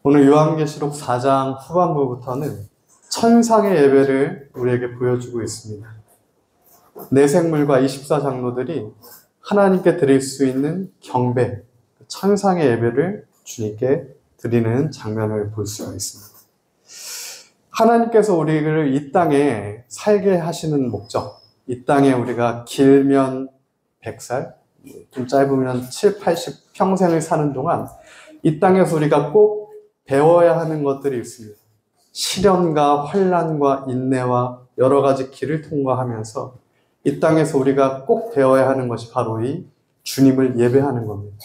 오늘 요한계시록 4장 후반부부터는 천상의 예배를 우리에게 보여주고 있습니다. 내생물과 24장로들이 하나님께 드릴 수 있는 경배, 천상의 예배를 주님께 드리는 장면을 볼 수가 있습니다. 하나님께서 우리를 이 땅에 살게 하시는 목적, 이 땅에 우리가 길면 100살, 좀 짧으면 7, 80 평생을 사는 동안 이 땅에서 우리가 꼭 배워야 하는 것들이 있습니다. 시련과 환난과 인내와 여러 가지 길을 통과하면서 이 땅에서 우리가 꼭 배워야 하는 것이 바로 이 주님을 예배하는 겁니다.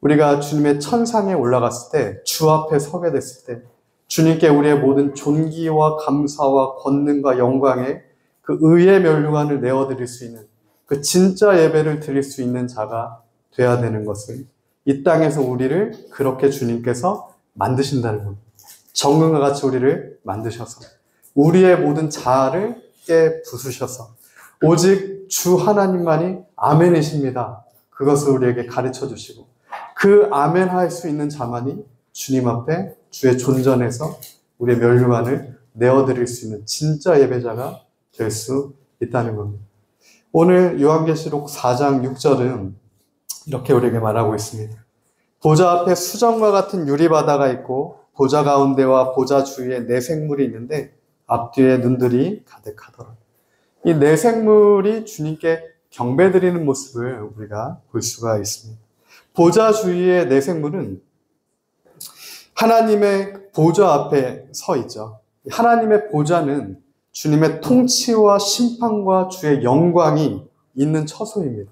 우리가 주님의 천상에 올라갔을 때, 주 앞에 서게 됐을 때 주님께 우리의 모든 존귀와 감사와 권능과 영광에 그 의의 면류관을 내어드릴 수 있는 그 진짜 예배를 드릴 수 있는 자가 돼야 되는 것을 이 땅에서 우리를 그렇게 주님께서 만드신다는 겁니다. 정금과 같이 우리를 만드셔서 우리의 모든 자아를 깨 부수셔서 오직 주 하나님만이 아멘이십니다. 그것을 우리에게 가르쳐 주시고 그 아멘 할 수 있는 자만이 주님 앞에 주의 존전에서 우리의 면류관을 내어드릴 수 있는 진짜 예배자가 될 수 있다는 겁니다. 오늘 요한계시록 4장 6절은 이렇게 우리에게 말하고 있습니다. 보좌 앞에 수정과 같은 유리바다가 있고 보좌 가운데와 보좌 주위에 네 생물이 있는데 앞뒤에 눈들이 가득하더라. 이 네 생물이 주님께 경배드리는 모습을 우리가 볼 수가 있습니다. 보좌 주위의 네 생물은 하나님의 보좌 앞에 서 있죠. 하나님의 보좌는 주님의 통치와 심판과 주의 영광이 있는 처소입니다.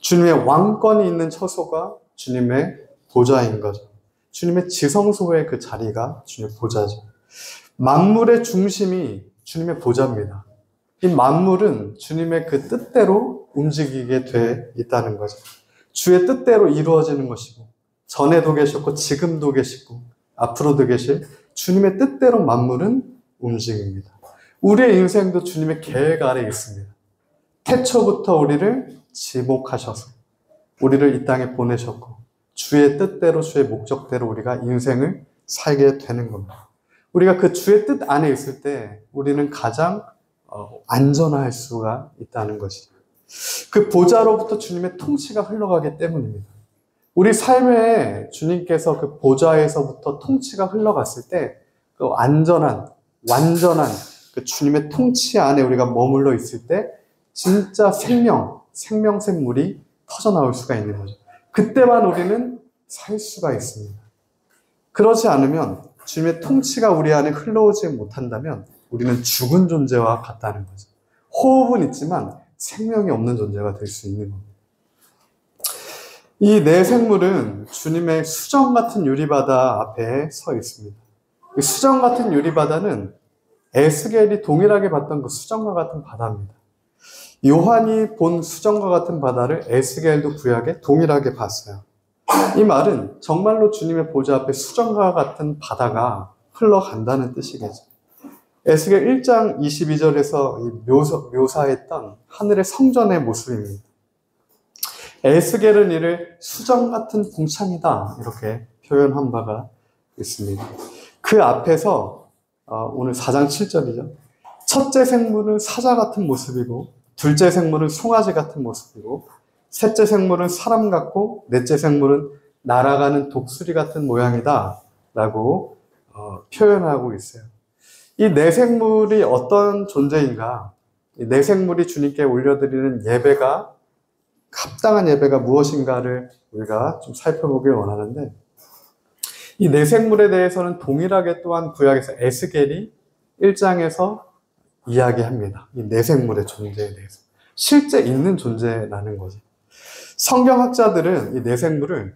주님의 왕권이 있는 처소가 주님의 보좌인 거죠. 주님의 지성소의 그 자리가 주님의 보좌죠. 만물의 중심이 주님의 보좌입니다. 이 만물은 주님의 그 뜻대로 움직이게 돼 있다는 거죠. 주의 뜻대로 이루어지는 것이고 전에도 계셨고 지금도 계시고 앞으로도 계실 주님의 뜻대로 만물은 움직입니다. 우리의 인생도 주님의 계획 아래에 있습니다. 태초부터 우리를 지목하셔서 우리를 이 땅에 보내셨고 주의 뜻대로 주의 목적대로 우리가 인생을 살게 되는 겁니다. 우리가 그 주의 뜻 안에 있을 때 우리는 가장 안전할 수가 있다는 것이죠. 그 보좌로부터 주님의 통치가 흘러가기 때문입니다. 우리 삶에 주님께서 그 보좌에서부터 통치가 흘러갔을 때 그 안전한, 완전한 그 주님의 통치 안에 우리가 머물러 있을 때 진짜 생명샘물이 터져나올 수가 있는 거죠. 그때만 우리는 살 수가 있습니다. 그렇지 않으면 주님의 통치가 우리 안에 흘러오지 못한다면 우리는 죽은 존재와 같다는 거죠. 호흡은 있지만 생명이 없는 존재가 될 수 있는 겁니다. 이 네 생물은 주님의 수정 같은 유리바다 앞에 서 있습니다. 이 수정 같은 유리바다는 에스겔이 동일하게 봤던 그 수정과 같은 바다입니다. 요한이 본 수정과 같은 바다를 에스겔도 구약에 동일하게 봤어요. 이 말은 정말로 주님의 보좌 앞에 수정과 같은 바다가 흘러간다는 뜻이겠죠. 에스겔 1장 22절에서 묘사했던 하늘의 성전의 모습입니다. 에스겔은 이를 수정 같은 궁창이다 이렇게 표현한 바가 있습니다. 그 앞에서 오늘 4장 7절이죠. 첫째 생물은 사자 같은 모습이고 둘째 생물은 송아지 같은 모습이고 셋째 생물은 사람 같고 넷째 생물은 날아가는 독수리 같은 모양이다 라고 표현하고 있어요. 이 네 생물이 어떤 존재인가? 이 네 생물이 주님께 올려드리는 예배가 합당한 예배가 무엇인가를 우리가 좀 살펴보길 원하는데 이 네 생물에 대해서는 동일하게 또한 구약에서 에스겔이 1장에서 이야기합니다. 이 네 생물의 존재에 대해서. 실제 있는 존재라는 거죠. 성경학자들은 이 네 생물을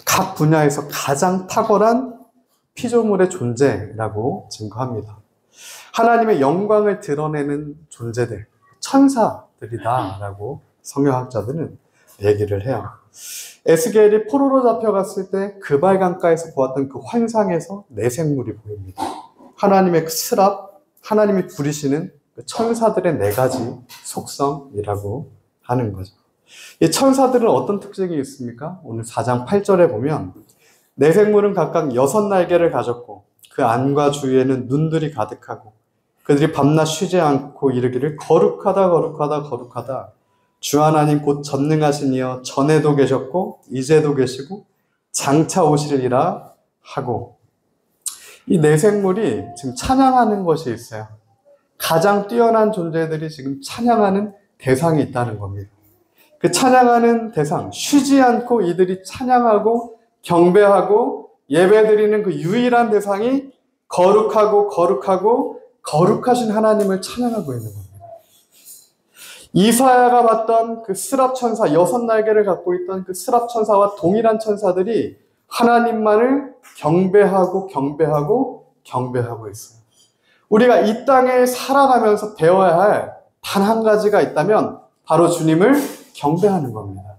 각 분야에서 가장 탁월한 피조물의 존재라고 증거합니다. 하나님의 영광을 드러내는 존재들, 천사들이다라고 성경학자들은 얘기를 해요. 에스겔이 포로로 잡혀갔을 때 그 발강가에서 보았던 그 환상에서 네 생물이 보입니다. 하나님의 그 스랍, 하나님이 부리시는 그 천사들의 네 가지 속성이라고 하는 거죠. 이 천사들은 어떤 특징이 있습니까? 오늘 4장 8절에 보면 내생물은 각각 6날개를 가졌고 그 안과 주위에는 눈들이 가득하고 그들이 밤낮 쉬지 않고 이르기를 거룩하다 거룩하다 거룩하다 주 하나님 곧 전능하신 이여 전에도 계셨고 이제도 계시고 장차 오시리라 하고, 이 내생물이 지금 찬양하는 것이 있어요. 가장 뛰어난 존재들이 지금 찬양하는 대상이 있다는 겁니다. 그 찬양하는 대상, 쉬지 않고 이들이 찬양하고 경배하고 예배드리는 그 유일한 대상이 거룩하고 거룩하고 거룩하신 하나님을 찬양하고 있는 겁니다. 이사야가 봤던 그 스랍 천사, 6날개를 갖고 있던 그 스랍 천사와 동일한 천사들이 하나님만을 경배하고 경배하고 경배하고 있어요. 우리가 이 땅에 살아가면서 배워야 할 단 한 가지가 있다면 바로 주님을 경배하는 겁니다.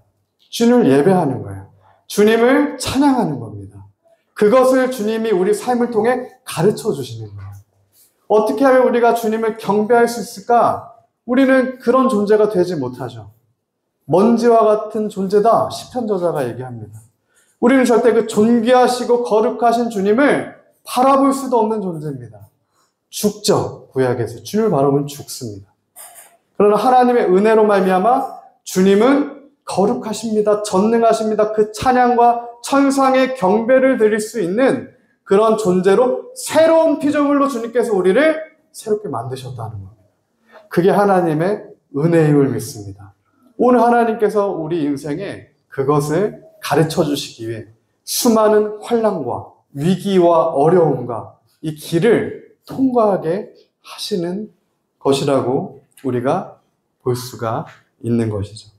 주님을 예배하는 거예요. 주님을 찬양하는 겁니다. 그것을 주님이 우리 삶을 통해 가르쳐 주시는 거예요. 어떻게 하면 우리가 주님을 경배할 수 있을까? 우리는 그런 존재가 되지 못하죠. 먼지와 같은 존재다, 시편 저자가 얘기합니다. 우리는 절대 그 존귀하시고 거룩하신 주님을 바라볼 수도 없는 존재입니다. 죽죠. 구약에서 주님을 바라보면 죽습니다. 그러나 하나님의 은혜로 말미암아 주님은 거룩하십니다. 전능하십니다. 그 찬양과 천상의 경배를 드릴 수 있는 그런 존재로 새로운 피조물로 주님께서 우리를 새롭게 만드셨다는 겁니다. 그게 하나님의 은혜임을 믿습니다. 오늘 하나님께서 우리 인생에 그것을 가르쳐 주시기 위해 수많은 환난과 위기와 어려움과 이 길을 통과하게 하시는 것이라고 우리가 볼 수가 있는 것이죠.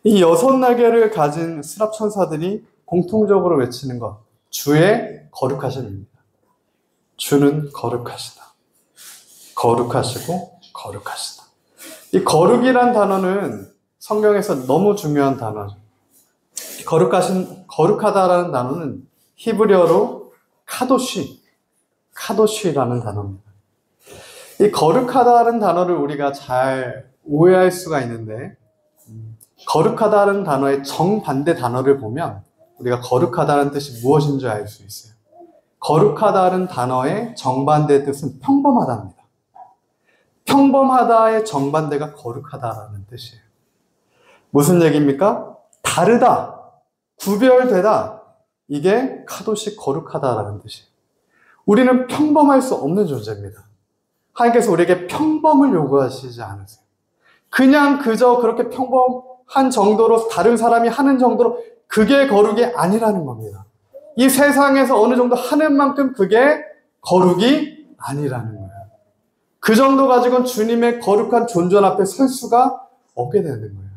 이 6날개를 가진 스랍 천사들이 공통적으로 외치는 것, 주의 거룩하심입니다. 주는 거룩하시다. 거룩하시고 거룩하시다. 이 거룩이란 단어는 성경에서 너무 중요한 단어죠. 거룩하다라는 단어는 히브리어로 카도시라는 단어입니다. 이 거룩하다는 단어를 우리가 잘 오해할 수가 있는데, 거룩하다는 단어의 정반대 단어를 보면 우리가 거룩하다는 뜻이 무엇인지 알 수 있어요. 거룩하다는 단어의 정반대의 뜻은 평범하다입니다. 평범하다의 정반대가 거룩하다라는 뜻이에요. 무슨 얘기입니까? 다르다, 구별되다. 이게 카도시 거룩하다라는 뜻이에요. 우리는 평범할 수 없는 존재입니다. 하나님께서 우리에게 평범을 요구하시지 않으세요. 그냥 그저 그렇게 평범한 정도로 다른 사람이 하는 정도로 그게 거룩이 아니라는 겁니다. 이 세상에서 어느 정도 하는 만큼 그게 거룩이 아니라는 거예요. 그 정도 가지고는 주님의 거룩한 존전 앞에 설 수가 없게 되는 거예요.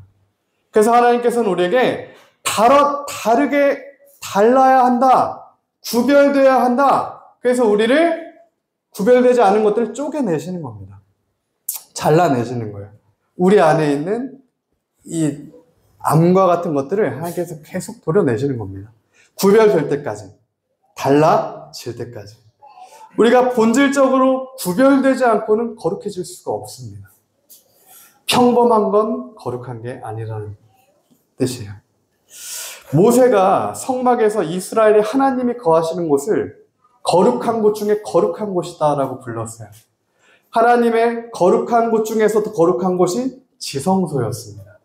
그래서 하나님께서는 우리에게 다르게 달라야 한다. 구별되어야 한다. 그래서 우리를 구별되지 않은 것들을 쪼개내시는 겁니다. 잘라내시는 거예요. 우리 안에 있는 이 암과 같은 것들을 하나님께서 계속 도려내시는 겁니다. 구별될 때까지, 달라질 때까지. 우리가 본질적으로 구별되지 않고는 거룩해질 수가 없습니다. 평범한 건 거룩한 게 아니라는 뜻이에요. 모세가 성막에서 이스라엘의 하나님이 거하시는 곳을 거룩한 곳 중에 거룩한 곳이다라고 불렀어요. 하나님의 거룩한 곳 중에서도 거룩한 곳이 지성소였습니다.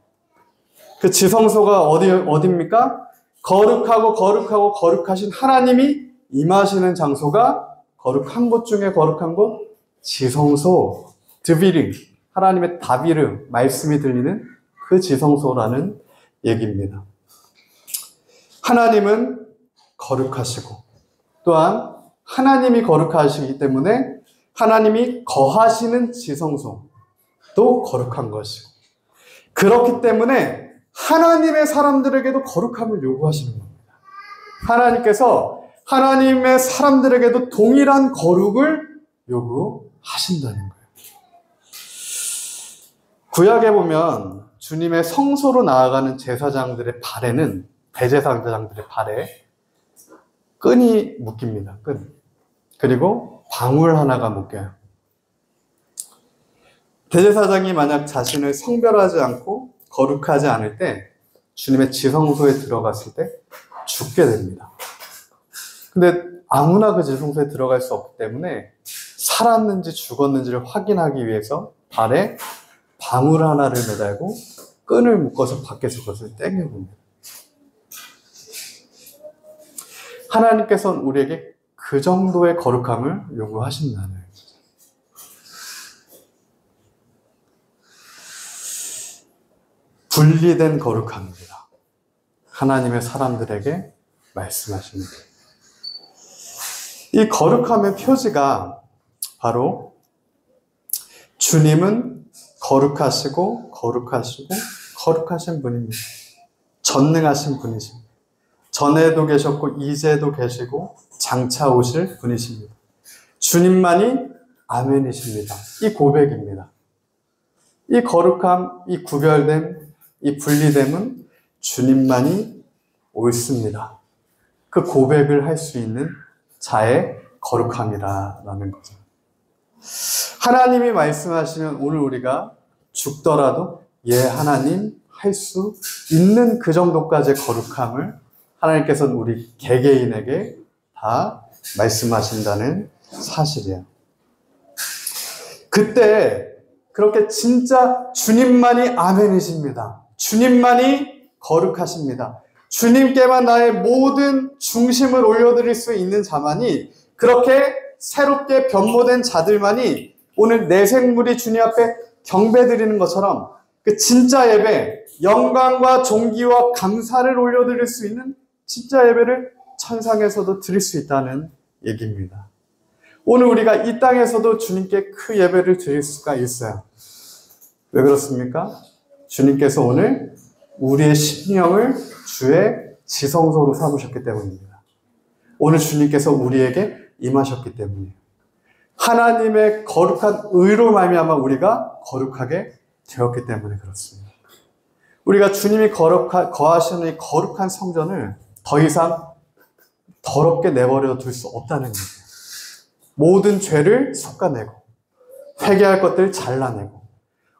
그 지성소가 어디입니까? 거룩하고 거룩하신 하나님이 임하시는 장소가 거룩한 곳 중에 거룩한 곳, 지성소, 드비르, 하나님의 다비르, 말씀이 들리는 그 지성소라는 얘기입니다. 하나님은 거룩하시고 또한 하나님이 거룩하시기 때문에 하나님이 거하시는 지성소도 거룩한 것이고, 그렇기 때문에 하나님의 사람들에게도 거룩함을 요구하시는 겁니다. 하나님께서 하나님의 사람들에게도 동일한 거룩을 요구하신다는 거예요. 구약에 보면 주님의 성소로 나아가는 제사장들의 발에는, 대제사장들의 발에 끈이 묶입니다. 끈. 그리고 방울 하나가 묶여요. 대제사장이 만약 자신을 성별하지 않고 거룩하지 않을 때 주님의 지성소에 들어갔을 때 죽게 됩니다. 근데 아무나 그 지성소에 들어갈 수 없기 때문에 살았는지 죽었는지를 확인하기 위해서 발에 방울 하나를 매달고 끈을 묶어서 밖에서 그것을 땡겨봅니다. 하나님께서는 우리에게 그 정도의 거룩함을 요구하신다는 거예요. 분리된 거룩함입니다. 하나님의 사람들에게 말씀하십니다. 이 거룩함의 표지가 바로 주님은 거룩하시고 거룩하신 분입니다. 전능하신 분이십니다. 전에도 계셨고 이제도 계시고 장차 오실 분이십니다. 주님만이 아멘이십니다. 이 고백입니다. 이 거룩함, 이 구별됨, 이 분리됨은 주님만이 옳습니다. 그 고백을 할 수 있는 자의 거룩함이라는 거죠. 하나님이 말씀하시면 오늘 우리가 죽더라도 하나님 할 수 있는 그 정도까지의 거룩함을 하나님께서는 우리 개개인에게 다 말씀하신다는 사실이에요. 그때 그렇게 진짜 주님만이 아멘이십니다. 주님만이 거룩하십니다. 주님께만 나의 모든 중심을 올려드릴 수 있는 자만이, 그렇게 새롭게 변모된 자들만이 오늘 내 생물이 주님 앞에 경배드리는 것처럼 그 진짜 예배, 영광과 존귀와 감사를 올려드릴 수 있는 진짜 예배를 천상에서도 드릴 수 있다는 얘기입니다. 오늘 우리가 이 땅에서도 주님께 그 예배를 드릴 수가 있어요. 왜 그렇습니까? 주님께서 오늘 우리의 심령을 주의 지성소로 삼으셨기 때문입니다. 오늘 주님께서 우리에게 임하셨기 때문이에요. 하나님의 거룩한 의로 말미암아 우리가 거룩하게 되었기 때문에 그렇습니다. 우리가 주님이 거하시는 이 거룩한 성전을 더 이상 더럽게 내버려 둘 수 없다는 거예요. 모든 죄를 솎아내고 회개할 것들을 잘라내고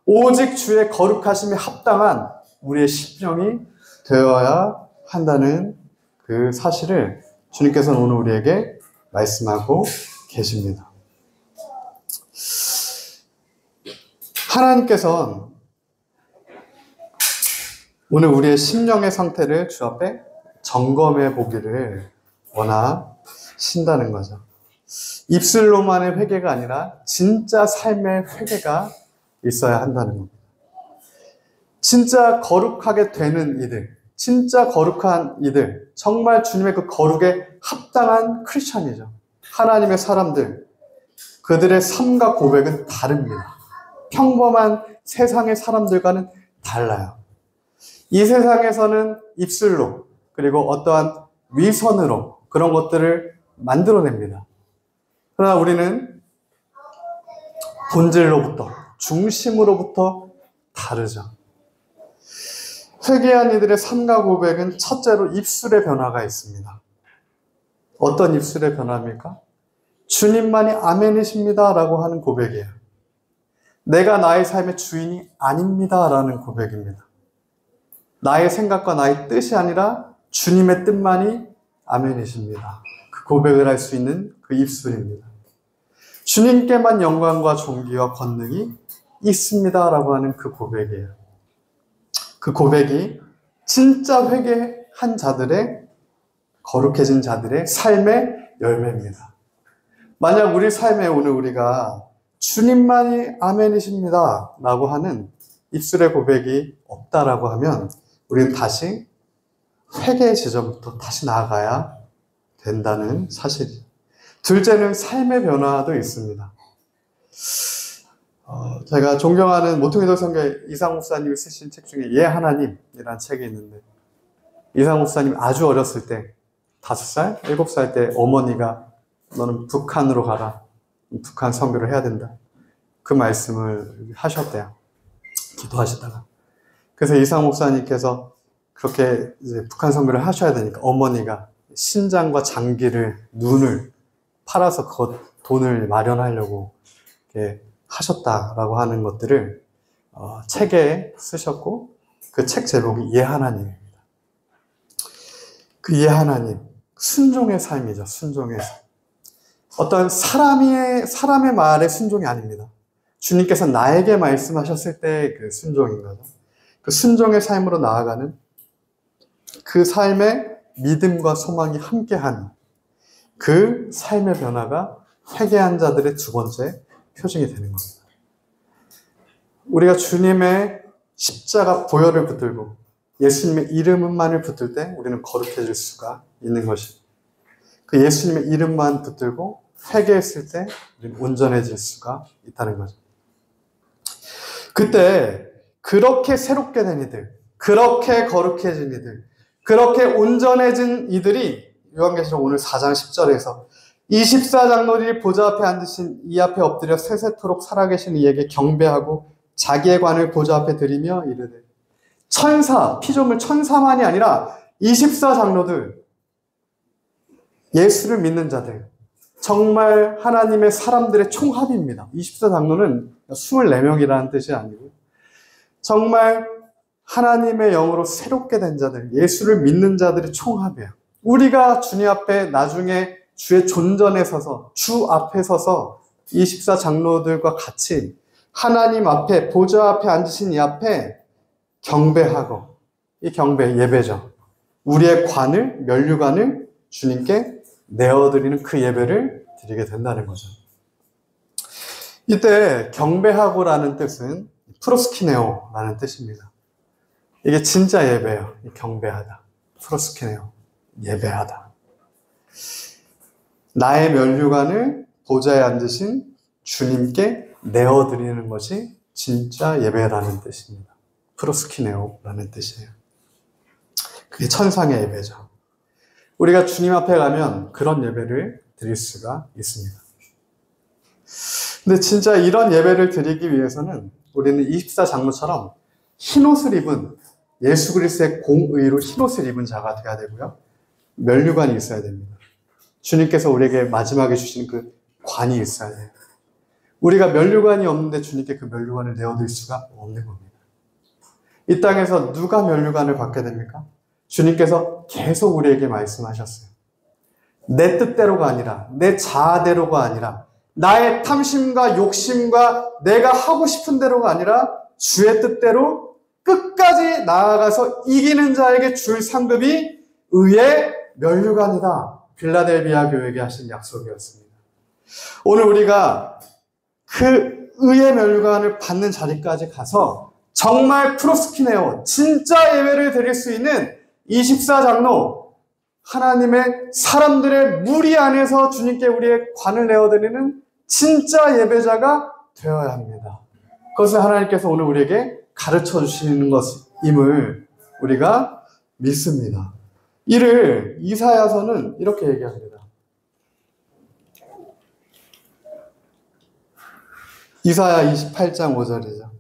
오직 주의 거룩하심에 합당한 우리의 심령이 되어야 한다는 그 사실을 주님께서는 오늘 우리에게 말씀하고 계십니다. 하나님께서는 오늘 우리의 심령의 상태를 주 앞에 점검해 보기를 원하신다는 거죠. 입술로만의 회개가 아니라 진짜 삶의 회개가 있어야 한다는 겁니다. 진짜 거룩하게 되는 이들, 진짜 거룩한 이들, 정말 주님의 그 거룩에 합당한 크리스천이죠. 하나님의 사람들, 그들의 삶과 고백은 다릅니다. 평범한 세상의 사람들과는 달라요. 이 세상에서는 입술로, 그리고 어떠한 위선으로 그런 것들을 만들어냅니다. 그러나 우리는 본질로부터, 중심으로부터 다르죠. 회개한 이들의 삶과 고백은 첫째로 입술의 변화가 있습니다. 어떤 입술의 변화입니까? 주님만이 아멘이십니다 라고 하는 고백이에요. 내가 나의 삶의 주인이 아닙니다 라는 고백입니다. 나의 생각과 나의 뜻이 아니라 주님의 뜻만이 아멘이십니다. 그 고백을 할 수 있는 그 입술입니다. 주님께만 영광과 존귀와 권능이 있습니다 라고 하는 그 고백이에요. 그 고백이 진짜 회개한 자들의, 거룩해진 자들의 삶의 열매입니다. 만약 우리 삶에 오늘 우리가 주님만이 아멘이십니다 라고 하는 입술의 고백이 없다라고 하면 우리는 다시 회개의 지점부터 다시 나아가야 된다는 사실이죠. 둘째는 삶의 변화도 있습니다. 제가 존경하는 모퉁이돌 선교회 이상 목사님이 쓰신 책 중에 예 하나님이라는 책이 있는데, 이상 목사님 아주 어렸을 때 5살, 7살 때 어머니가 너는 북한으로 가라, 북한 선교를 해야 된다, 그 말씀을 하셨대요. 기도하시다가. 그래서 이상 목사님께서 그렇게 이제 북한 선교를 하셔야 되니까 어머니가 신장과 장기를, 눈을 팔아서 그 돈을 마련하려고 이렇게 하셨다라고 하는 것들을 책에 쓰셨고, 그 책 제목이 예 하나님입니다. 예 하나님, 순종의 삶이죠. 순종의 삶. 어떤 사람의 말에 순종이 아닙니다. 주님께서 나에게 말씀하셨을 때 그 순종인 거죠. 그 순종의 삶으로 나아가는 그 삶의 믿음과 소망이 함께하는 그 삶의 변화가 회개한 자들의 두 번째 표징이 되는 겁니다. 우리가 주님의 십자가 보혈을 붙들고 예수님의 이름만을 붙들 때 우리는 거룩해질 수가 있는 것입니다. 그 예수님의 이름만 붙들고 회개했을 때 우리는 온전해질 수가 있다는 거죠. 그때 그렇게 새롭게 된 이들, 그렇게 거룩해진 이들, 그렇게 온전해진 이들이 요한계시록 오늘 4장 10절에서 24장로들이 보좌 앞에 앉으신 이 앞에 엎드려 세세토록 살아계신 이에게 경배하고 자기의 관을 보좌 앞에 드리며 이르되 천사, 피조물 천사만이 아니라 24장로들, 예수를 믿는 자들, 정말 하나님의 사람들의 총합입니다. 24장로는 24명이라는 뜻이 아니고 정말 하나님의 영으로 새롭게 된 자들, 예수를 믿는 자들의 총합이에요. 우리가 주님 앞에 나중에 주의 존전에 서서 주 앞에 서서 24장로들과 같이 하나님 앞에 보좌 앞에 앉으신 이 앞에 경배하고, 이 경배 예배죠. 우리의 관을, 면류관을 주님께 내어드리는 그 예배를 드리게 된다는 거죠. 이때 경배하고라는 뜻은 프로스키네오라는 뜻입니다. 이게 진짜 예배예요. 경배하다. 프로스키네오. 예배하다. 나의 면류관을 보좌에 앉으신 주님께 내어드리는 것이 진짜 예배라는 뜻입니다. 프로스키네오라는 뜻이에요. 그게 천상의 예배죠. 우리가 주님 앞에 가면 그런 예배를 드릴 수가 있습니다. 근데 진짜 이런 예배를 드리기 위해서는 우리는 24장로처럼 흰옷을 입은 예수 그리스도의 공의로 흰옷을 입은 자가 되어야 되고요. 면류관이 있어야 됩니다. 주님께서 우리에게 마지막에 주신 그 관이 있어야 돼요. 우리가 면류관이 없는데 주님께 그 면류관을 내어드릴 수가 없는 겁니다. 이 땅에서 누가 면류관을 받게 됩니까? 주님께서 계속 우리에게 말씀하셨어요. 내 뜻대로가 아니라, 내 자아대로가 아니라, 나의 탐심과 욕심과 내가 하고 싶은 대로가 아니라 주의 뜻대로 끝까지 나아가서 이기는 자에게 줄 상급이 의의 면류관이다. 빌라델비아 교회에게 하신 약속이었습니다. 오늘 우리가 그 의의 면류관을 받는 자리까지 가서 정말 프로스키네오, 진짜 예배를 드릴 수 있는 24장로, 하나님의 사람들의 무리 안에서 주님께 우리의 관을 내어드리는 진짜 예배자가 되어야 합니다. 그것을 하나님께서 오늘 우리에게 가르쳐 주시는 것임을 우리가 믿습니다. 이를 이사야서는 이렇게 얘기합니다. 이사야 28장 5절이죠.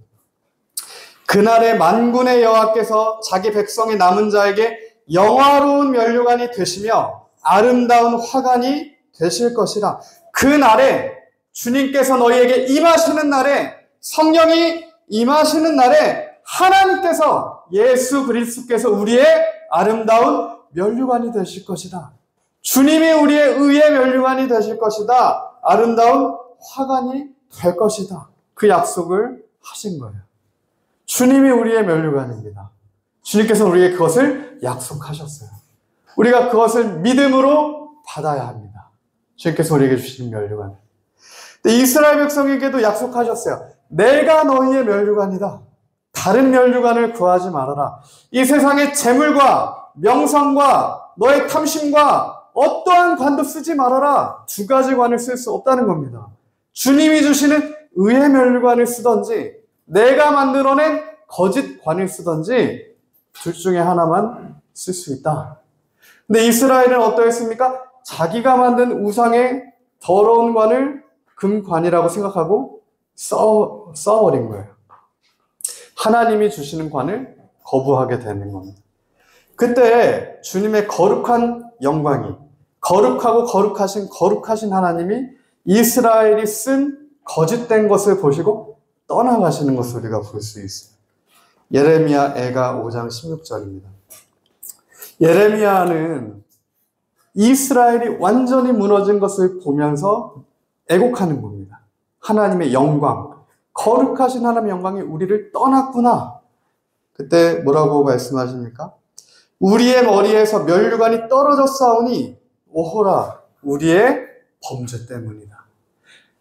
그날에 만군의 여호와께서 자기 백성의 남은 자에게 영화로운 면류관이 되시며 아름다운 화관이 되실 것이라. 그날에 주님께서 너희에게 임하시는 날에, 성령이 임하시는 날에 하나님께서, 예수 그리스도께서 우리의 아름다운 면류관이 되실 것이다. 주님이 우리의 의의 면류관이 되실 것이다. 아름다운 화관이 될 것이다. 그 약속을 하신 거예요. 주님이 우리의 면류관입니다. 주님께서 우리에게 그것을 약속하셨어요. 우리가 그것을 믿음으로 받아야 합니다. 주님께서 우리에게 주신 면류관. 이스라엘 백성에게도 약속하셨어요. 내가 너희의 면류관이다. 다른 면류관을 구하지 말아라. 이 세상의 재물과 명성과 너의 탐심과 어떠한 관도 쓰지 말아라. 두 가지 관을 쓸 수 없다는 겁니다. 주님이 주시는 의의 면류관을 쓰든지 내가 만들어낸 거짓 관을 쓰든지 둘 중에 하나만 쓸 수 있다. 근데 이스라엘은 어떠했습니까? 자기가 만든 우상의 더러운 관을 금관이라고 생각하고 써버린 거예요. 하나님이 주시는 관을 거부하게 되는 겁니다. 그때 주님의 거룩한 영광이, 거룩하고 거룩하신 하나님이 이스라엘이 쓴 거짓된 것을 보시고 떠나가시는 것을 우리가 볼 수 있어요. 예레미야 애가 5장 16절입니다. 예레미야는 이스라엘이 완전히 무너진 것을 보면서 애곡하는 겁니다. 하나님의 영광, 거룩하신 하나님의 영광이 우리를 떠났구나. 그때 뭐라고 말씀하십니까? 우리의 머리에서 면류관이 떨어졌사오니 오호라 우리의 범죄 때문이다.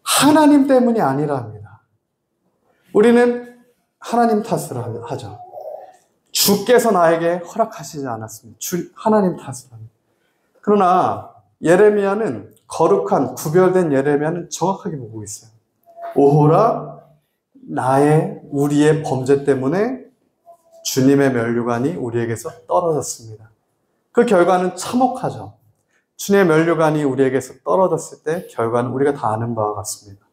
하나님 때문이 아니라 합니다. 우리는 하나님 탓을 하죠. 주께서 나에게 허락하시지 않았습니다. 하나님 탓을 합니다. 그러나 예레미야는 거룩한 구별된 예레미야는 정확하게 보고 있어요. 오호라 우리의 범죄 때문에 주님의 면류관이 우리에게서 떨어졌습니다. 그 결과는 참혹하죠. 주님의 면류관이 우리에게서 떨어졌을 때 결과는 우리가 다 아는 바와 같습니다.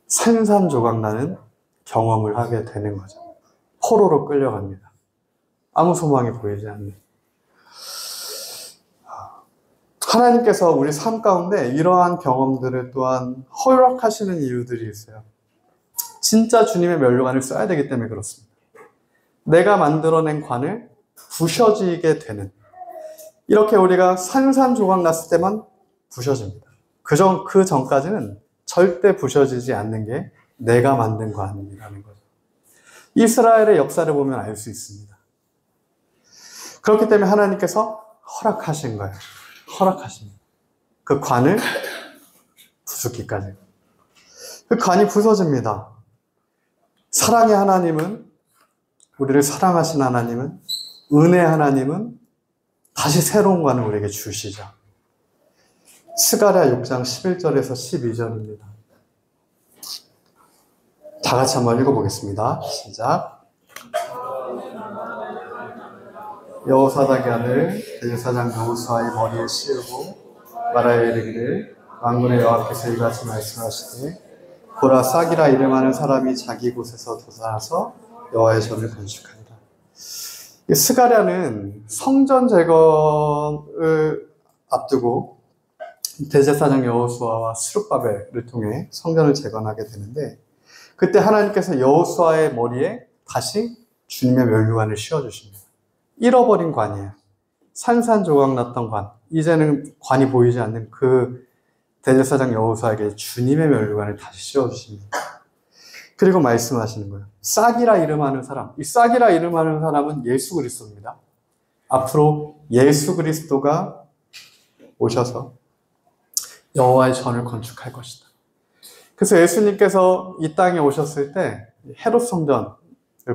산산조각 나는 경험을 하게 되는 거죠. 포로로 끌려갑니다. 아무 소망이 보이지 않는. 하나님께서 우리 삶 가운데 이러한 경험들을 또한 허락하시는 이유들이 있어요. 진짜 주님의 면류관을 써야 되기 때문에 그렇습니다. 내가 만들어낸 관을 부셔지게 되는, 이렇게 우리가 산산조각 났을 때만 부셔집니다. 그 전까지는 절대 부셔지지 않는 게 내가 만든 관이라는 거죠. 이스라엘의 역사를 보면 알 수 있습니다. 그렇기 때문에 하나님께서 허락하신 거예요. 허락하십니다. 그 관을 부수기까지. 그 관이 부서집니다. 사랑의 하나님은, 우리를 사랑하신 하나님은, 은혜의 하나님은 다시 새로운 관을 우리에게 주시죠. 스가랴 6장 11절에서 12절입니다. 다 같이 한번 읽어보겠습니다. 시작. 여호사닥의 아들 대제사장 여호수아의 머리에 씌우고 말하여 이르기를 만군의 여호와께서 이같이 말씀하시되 보라 싹이라 이름하는 사람이 자기 곳에서 도사하서 여호와의 전을 건축한다. 스가랴는 성전 재건을 앞두고 대제사장 여호수아와 스룹바벨을 통해 성전을 재건하게 되는데, 그때 하나님께서 여호수아의 머리에 다시 주님의 면류관을 씌워주십니다. 잃어버린 관이에요. 산산조각 났던 관, 이제는 관이 보이지 않는 그 대제사장 여호수아에게 주님의 면류관을 다시 씌워주십니다. 그리고 말씀하시는 거예요. 싹이라 이름하는 사람, 이 싹이라 이름하는 사람은 예수 그리스도입니다. 앞으로 예수 그리스도가 오셔서 여호와의 전을 건축할 것이다. 그래서 예수님께서 이 땅에 오셨을 때 헤롯 성전을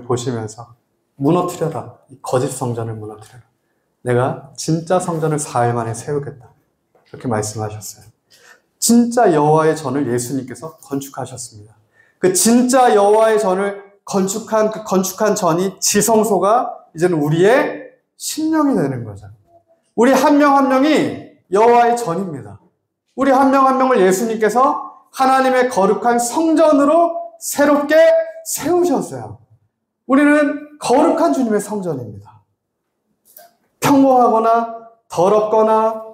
보시면서 무너뜨려라, 이 거짓 성전을 무너뜨려라, 내가 진짜 성전을 4일 만에 세우겠다, 그렇게 말씀하셨어요. 진짜 여호와의 전을 예수님께서 건축하셨습니다. 그 진짜 여호와의 전을 건축한 그 건축한 전이 지성소가 이제는 우리의 심령이 되는 거죠. 우리 한 명 한 명이 여호와의 전입니다. 우리 한 명 한 명을 예수님께서 하나님의 거룩한 성전으로 새롭게 세우셨어요. 우리는 거룩한 주님의 성전입니다. 평범하거나 더럽거나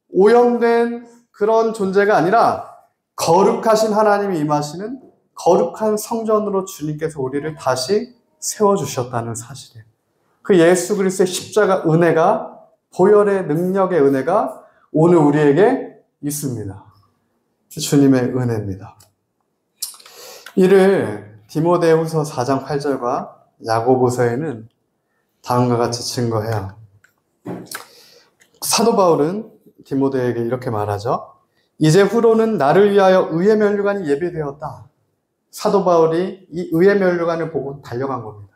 오염된 그런 존재가 아니라 거룩하신 하나님이 임하시는 거룩한 성전으로 주님께서 우리를 다시 세워주셨다는 사실이에요. 그 예수 그리스도의 십자가 은혜가, 보혈의 능력의 은혜가 오늘 우리에게 있습니다. 주님의 은혜입니다. 이를 디모데후서 4장 8절과 야고보서에는 다음과 같이 증거해요. 사도 바울은 디모데에게 이렇게 말하죠. 이제 후로는 나를 위하여 의의 면류관이 예비되었다. 사도 바울이 이 의의 면류관을 보고 달려간 겁니다.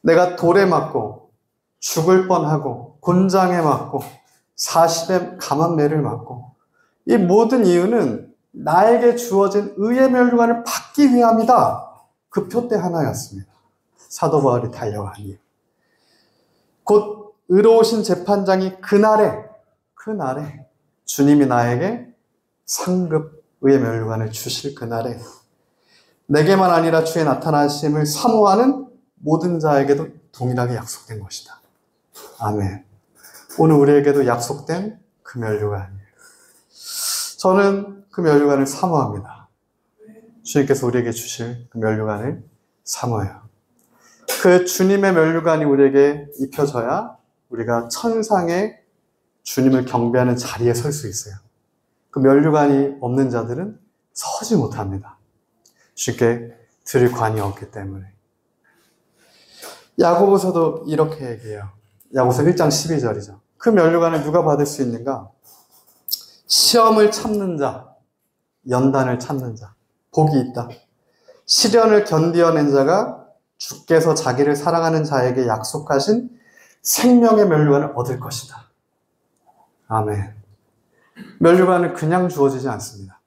내가 돌에 맞고 죽을 뻔하고 곤장에 맞고 40의 감한 매를 맞고, 이 모든 이유는 나에게 주어진 의의 면류관을 받기 위함이다. 그 표대 하나였습니다. 사도 바울이 달려간 이유. 곧 의로우신 재판장이 그날에 주님이 나에게 상급 의의 면류관을 주실 그날에 내게만 아니라 주의 나타나심을 사모하는 모든 자에게도 동일하게 약속된 것이다. 아멘. 오늘 우리에게도 약속된 그 면류관이에요. 저는 그 면류관을 사모합니다. 주님께서 우리에게 주실 그 면류관을 사모해요. 그 주님의 면류관이 우리에게 입혀져야 우리가 천상의 주님을 경배하는 자리에 설 수 있어요. 그 면류관이 없는 자들은 서지 못합니다. 주님께 드릴 관이 없기 때문에. 야고보서도 이렇게 얘기해요. 야고보서 1장 12절이죠. 그 면류관을 누가 받을 수 있는가? 시험을 참는 자, 연단을 참는 자, 복이 있다. 시련을 견디어낸 자가 주께서 자기를 사랑하는 자에게 약속하신 생명의 면류관을 얻을 것이다. 아멘. 면류관은 그냥 주어지지 않습니다.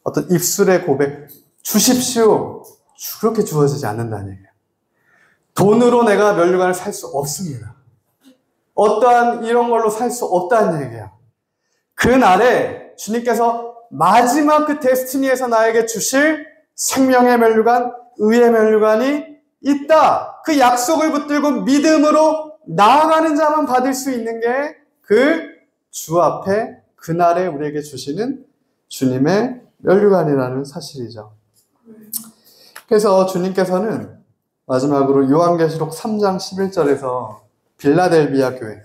어떤 입술의 고백, 주십시오. 그렇게 주어지지 않는다는 얘기예요. 돈으로 내가 면류관을 살 수 없습니다. 어떠한 이런 걸로 살 수 없다는 얘기예요. 그날에 주님께서 마지막 그 데스티니에서 나에게 주실 생명의 면류관, 의의 면류관이 있다. 그 약속을 붙들고 믿음으로 나아가는 자만 받을 수 있는 게 그 주 앞에 그날에 우리에게 주시는 주님의 면류관이라는 사실이죠. 그래서 주님께서는 마지막으로 요한계시록 3장 11절에서 빌라델비아 교회,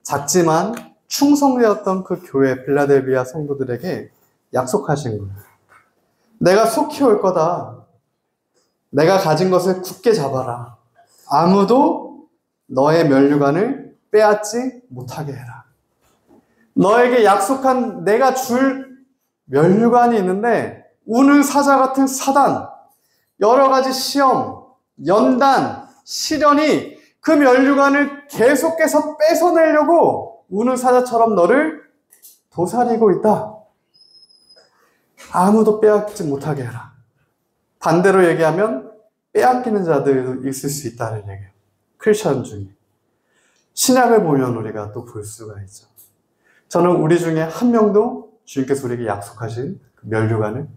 작지만 충성되었던 그 교회 빌라델비아 성도들에게 약속하신 거예요. 내가 속히 올 거다. 내가 가진 것을 굳게 잡아라. 아무도 너의 면류관을 빼앗지 못하게 해라. 너에게 약속한 내가 줄 면류관이 있는데 우는 사자 같은 사단, 여러 가지 시험, 연단, 시련이 그 면류관을 계속해서 뺏어내려고 우는 사자처럼 너를 도사리고 있다. 아무도 빼앗지 못하게 해라. 반대로 얘기하면 빼앗기는 자들도 있을 수 있다는 얘기예요. 크리스천 중에. 신약을 보면 우리가 또 볼 수가 있죠. 저는 우리 중에 한 명도 주님께서 우리에게 약속하신 그 면류관을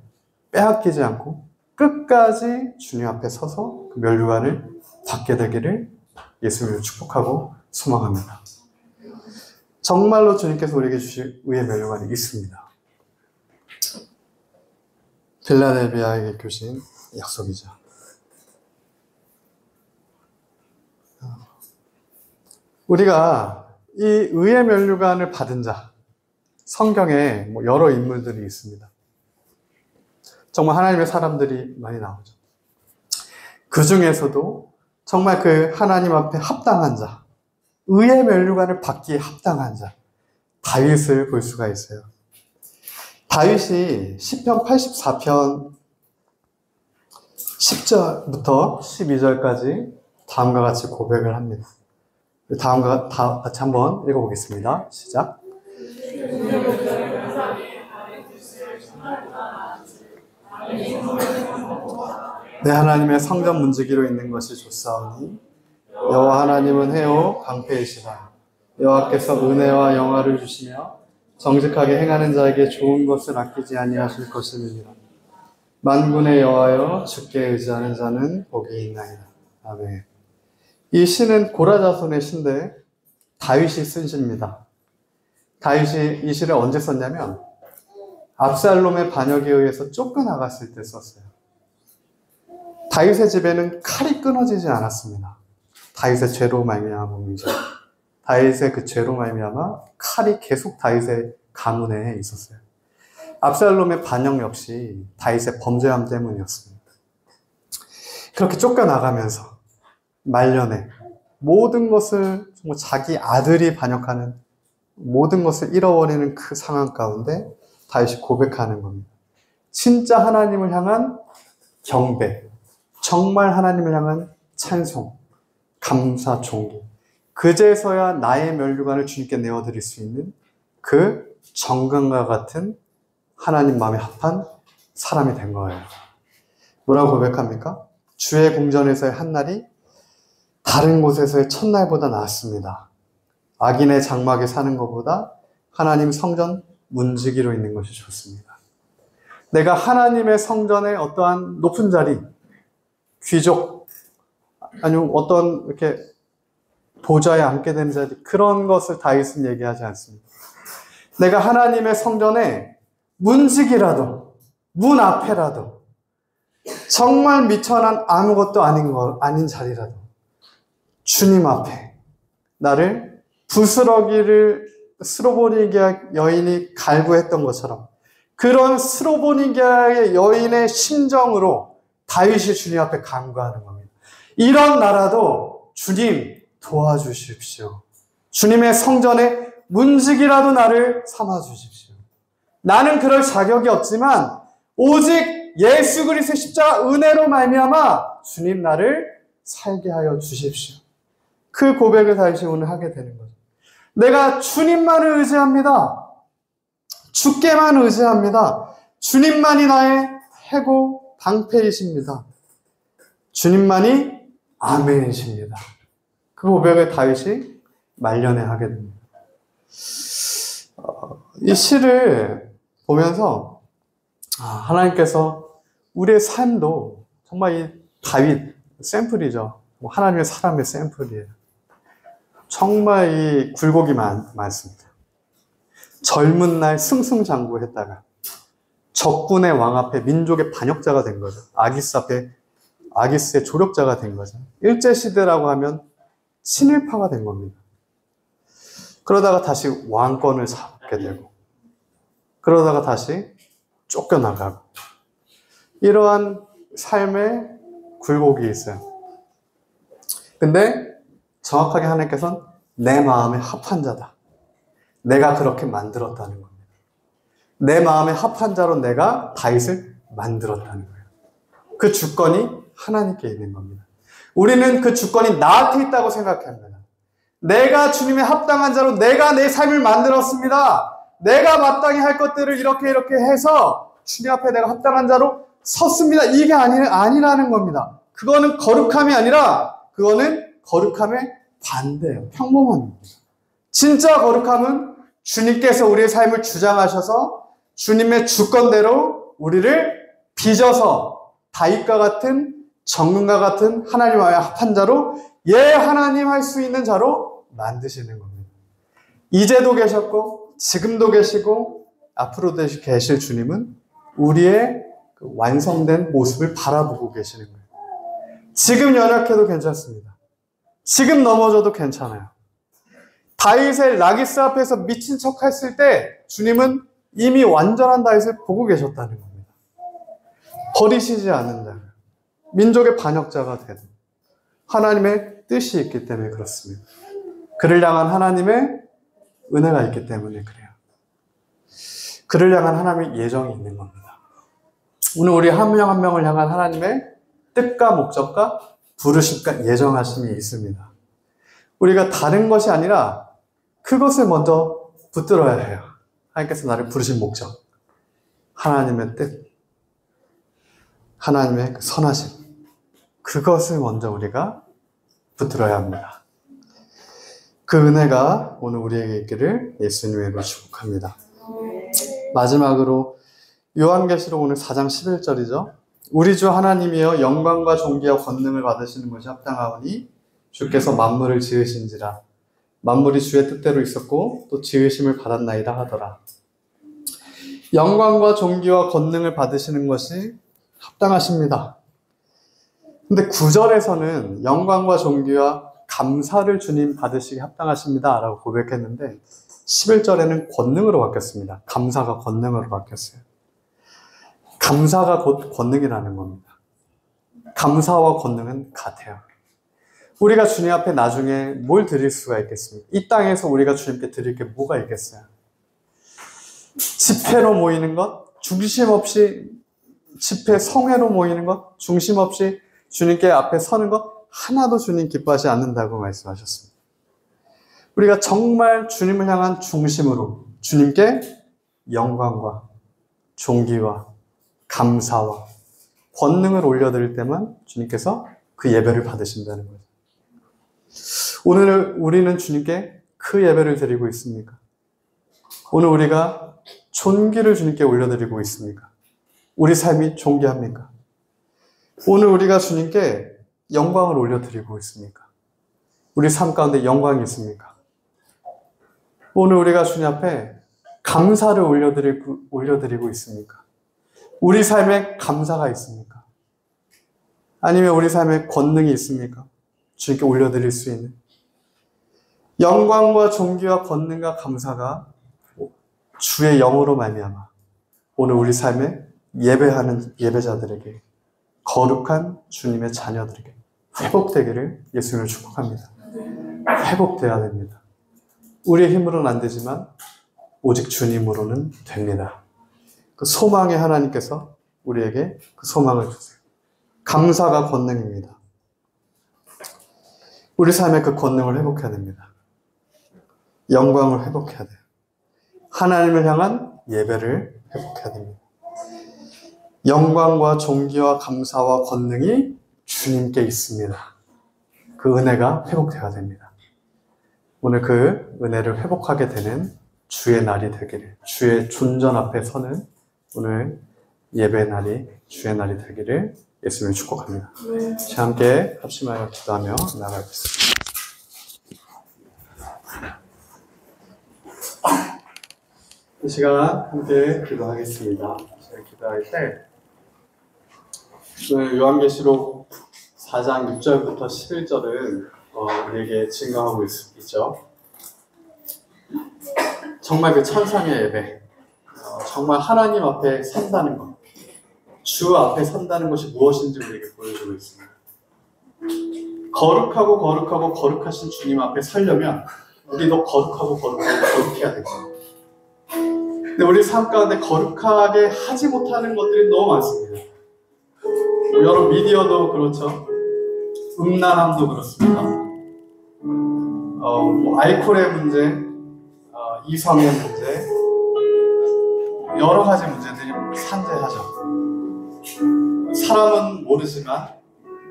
빼앗기지 않고 끝까지 주님 앞에 서서 그 면류관을 받게 되기를 예수님을 축복하고 소망합니다. 정말로 주님께서 우리에게 주실 의의 면류관이 있습니다. 빌라델비아에게 주신 약속이죠. 우리가 이 의의 면류관을 받은 자, 성경에 여러 인물들이 있습니다. 정말 하나님의 사람들이 많이 나오죠. 그 중에서도 정말 그 하나님 앞에 합당한 자, 의의 면류관을 받기에 합당한 자, 다윗을 볼 수가 있어요. 다윗이 시편 84편 10절부터 12절까지 다음과 같이 고백을 합니다. 다음과 같이 한번 읽어보겠습니다. 시작. 내 하나님의 성전 문지기로 있는 것이 좋사오니 여호와 하나님은 해요 방패이시라. 여호와께서 은혜와 영화를 주시며 정직하게 행하는 자에게 좋은 것을 아끼지 아니하실 것이니라. 만군의 여호와여 주께 의지하는 자는 복이 있나이다. 아멘. 이 시는 고라자손의 시인데 다윗이 쓴 시입니다. 다윗이 이 시를 언제 썼냐면 압살롬의 반역에 의해서 쫓겨나갔을 때 썼어요. 다윗의 집에는 칼이 끊어지지 않았습니다. 다윗의 죄로 말미암음이죠. 다윗의 그 죄로 말미암아 칼이 계속 다윗의 가문에 있었어요. 압살롬의 반역 역시 다윗의 범죄함 때문이었습니다. 그렇게 쫓겨나가면서 말년에 모든 것을 정말 자기 아들이 반역하는 모든 것을 잃어버리는 그 상황 가운데 다윗이 고백하는 겁니다. 진짜 하나님을 향한 경배, 정말 하나님을 향한 찬송, 감사, 존귀. 그제서야 나의 면류관을 주님께 내어드릴 수 있는 그 정강과 같은 하나님 마음에 합한 사람이 된 거예요. 뭐라고 고백합니까? 주의 궁전에서의 한 날이 다른 곳에서의 첫날보다 나았습니다. 악인의 장막에 사는 것보다 하나님 성전 문지기로 있는 것이 좋습니다. 내가 하나님의 성전의 어떠한 높은 자리, 귀족, 아니면 어떤 이렇게 보좌에 앉게 되는 자리, 그런 것을 다윗은 얘기하지 않습니다. 내가 하나님의 성전에 문지기라도, 문 앞에라도, 정말 미천한 아무것도 아닌 자리라도, 주님 앞에 나를 부스러기를 스로보니게아 여인이 갈구했던 것처럼 그런 스로보니게아의 여인의 심정으로 다윗이 주님 앞에 간구하는 겁니다. 이런 나라도 주님 도와주십시오. 주님의 성전에 문지기라도 나를 삼아 주십시오. 나는 그럴 자격이 없지만 오직 예수 그리스도의 십자가 은혜로 말미암아 주님 나를 살게 하여 주십시오. 그 고백을 다시 오늘 하게 되는 거죠. 내가 주님만을 의지합니다. 주께만 의지합니다. 주님만이 나의 해고 방패이십니다. 주님만이 아멘이십니다. 그 고백을 다윗이 말년에 하게 됩니다. 이 시를 보면서 하나님께서 우리의 삶도 정말 이 다윗 샘플이죠. 하나님의 사람의 샘플이에요. 정말 이 굴곡이 많습니다. 젊은 날 승승장구했다가 적군의 왕 앞에 민족의 반역자가 된 거죠. 아기스의 조력자가 된 거죠. 일제시대라고 하면 친일파가 된 겁니다. 그러다가 다시 왕권을 잡게 되고 그러다가 다시 쫓겨나가고 이러한 삶의 굴곡이 있어요. 근데 정확하게 하나님께서는 내 마음에 합한 자다. 내가 그렇게 만들었다는 겁니다. 내 마음에 합한 자로 내가 다윗을 만들었다는 거예요. 그 주권이 하나님께 있는 겁니다. 우리는 그 주권이 나한테 있다고 생각합니다. 내가 주님의 합당한 자로 내가 내 삶을 만들었습니다. 내가 마땅히 할 것들을 이렇게 해서 주님 앞에 내가 합당한 자로 섰습니다. 이게 아니라는 겁니다. 그거는 거룩함이 아니라 그거는 거룩함의 반대예요. 평범한 겁니다. 진짜 거룩함은 주님께서 우리의 삶을 주장하셔서 주님의 주권대로 우리를 빚어서 다윗과 같은 정금과 같은 하나님과의 합한 자로 하나님 할 수 있는 자로 만드시는 겁니다. 이제도 계셨고 지금도 계시고 앞으로도 계실 주님은 우리의 그 완성된 모습을 바라보고 계시는 거예요. 지금 연약해도 괜찮습니다. 지금 넘어져도 괜찮아요. 다윗의 라기스 앞에서 미친 척 했을 때 주님은 이미 완전한 다윗을 보고 계셨다는 겁니다. 버리시지 않는 자, 민족의 반역자가 되는 하나님의 뜻이 있기 때문에 그렇습니다. 그를 향한 하나님의 은혜가 있기 때문에 그래요. 그를 향한 하나님의 예정이 있는 겁니다. 오늘 우리 한 명 한 명을 향한 하나님의 뜻과 목적과 부르심과 예정하심이 있습니다. 우리가 다른 것이 아니라 그것을 먼저 붙들어야 해요. 하나님께서 나를 부르신 목적, 하나님의 뜻, 하나님의 선하심, 그것을 먼저 우리가 붙들어야 합니다. 그 은혜가 오늘 우리에게 있기를 예수님의 이름으로 축복합니다. 마지막으로 요한계시록 오늘 4장 11절이죠. 우리 주 하나님이여 영광과 존귀와 권능을 받으시는 것이 합당하오니 주께서 만물을 지으신지라. 만물이 주의 뜻대로 있었고 또 지으심을 받았나이다 하더라. 영광과 존귀와 권능을 받으시는 것이 합당하십니다. 근데 9절에서는 영광과 존귀와 감사를 주님 받으시기 합당하십니다 라고 고백했는데 11절에는 권능으로 바뀌었습니다. 감사가 권능으로 바뀌었어요. 감사가 곧 권능이라는 겁니다. 감사와 권능은 같아요. 우리가 주님 앞에 나중에 뭘 드릴 수가 있겠습니까? 이 땅에서 우리가 주님께 드릴 게 뭐가 있겠어요? 집회로 모이는 것, 중심 없이 집회 성회로 모이는 것, 중심 없이 주님께 앞에 서는 것 하나도 주님 기뻐하지 않는다고 말씀하셨습니다. 우리가 정말 주님을 향한 중심으로 주님께 영광과 존귀와 감사와 권능을 올려드릴 때만 주님께서 그 예배를 받으신다는 거죠. 오늘 우리는 주님께 그 예배를 드리고 있습니까? 오늘 우리가 존귀를 주님께 올려드리고 있습니까? 우리 삶이 존귀합니까? 오늘 우리가 주님께 영광을 올려드리고 있습니까? 우리 삶 가운데 영광이 있습니까? 오늘 우리가 주님 앞에 감사를 올려드리고 있습니까? 우리 삶에 감사가 있습니까? 아니면 우리 삶에 권능이 있습니까? 주님께 올려드릴 수 있는. 영광과 존귀와 권능과 감사가 주의 영으로 말미암아 오늘 우리 삶에 예배하는 예배자들에게, 거룩한 주님의 자녀들에게 회복되기를 예수님을 축복합니다. 회복돼야 됩니다. 우리의 힘으로는 안 되지만 오직 주님으로는 됩니다. 그 소망의 하나님께서 우리에게 그 소망을 주세요. 감사가 권능입니다. 우리 삶의 그 권능을 회복해야 됩니다. 영광을 회복해야 돼요. 하나님을 향한 예배를 회복해야 됩니다. 영광과 존귀와 감사와 권능이 주님께 있습니다. 그 은혜가 회복되어야 됩니다. 오늘 그 은혜를 회복하게 되는 주의 날이 되기를, 주의 존전 앞에 서는 오늘 예배 날이 주의 날이 되기를 예수님을 축복합니다. 자, 함께 합심하여 기도하며 나아가겠습니다. 이 시간 함께 기도하겠습니다. 제가 기도할 때 오늘 요한계시록 4장 6절부터 11절은 우리에게 증거하고 있죠. 정말 그 천상의 예배, 정말 하나님 앞에 선다는 것, 주 앞에 선다는 것이 무엇인지 우리에게 보여주고 있습니다. 거룩하고 거룩하신 주님 앞에 서려면 우리도 거룩하고 거룩해야 됩니다. 근데 우리 삶 가운데 거룩하게 하지 못하는 것들이 너무 많습니다. 여러 미디어도 그렇죠. 음란함도 그렇습니다. 알코올의 문제, 이성의 문제, 여러 가지 문제들이 산재하죠. 사람은 모르지만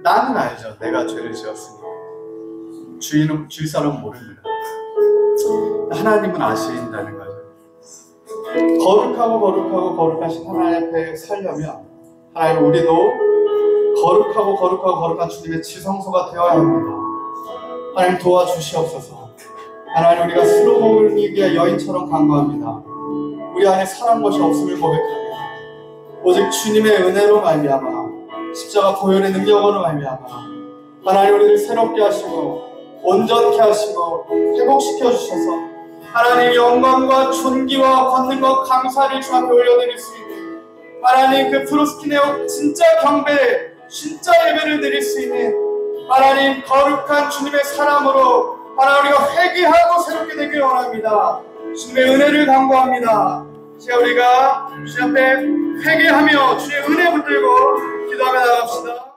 나는 알죠. 내가 죄를 지었으니. 주위 사람은 모릅니다. 하나님은 아신다는 거죠. 거룩하신 하나님 앞에 살려면 하나님 우리도 거룩한 주님의 지성소가 되어야 합니다. 하나님 도와주시옵소서. 하나님 우리가 스로우니게 여인처럼 간구합니다. 우리 안에 사랑 것이 없음을 고백합니다. 오직 주님의 은혜로 말미암아 십자가 보혈의 능력으로 말미암아 하나님 우리를 새롭게 하시고 온전케 하시고 회복시켜 주셔서 하나님 영광과 존귀와 권능과 감사를 주 앞에 올려드릴 수 있는 하나님 그 프로스키네오 진짜 경배, 진짜 예배를 드릴 수 있는 하나님 거룩한 주님의 사람으로 하나님 우리가 회개하고 새롭게 되길 원합니다. 주님의 은혜를 간구합니다. 우리가 주 앞에 회개하며 주의 은혜 붙들고 기도하며 나갑시다.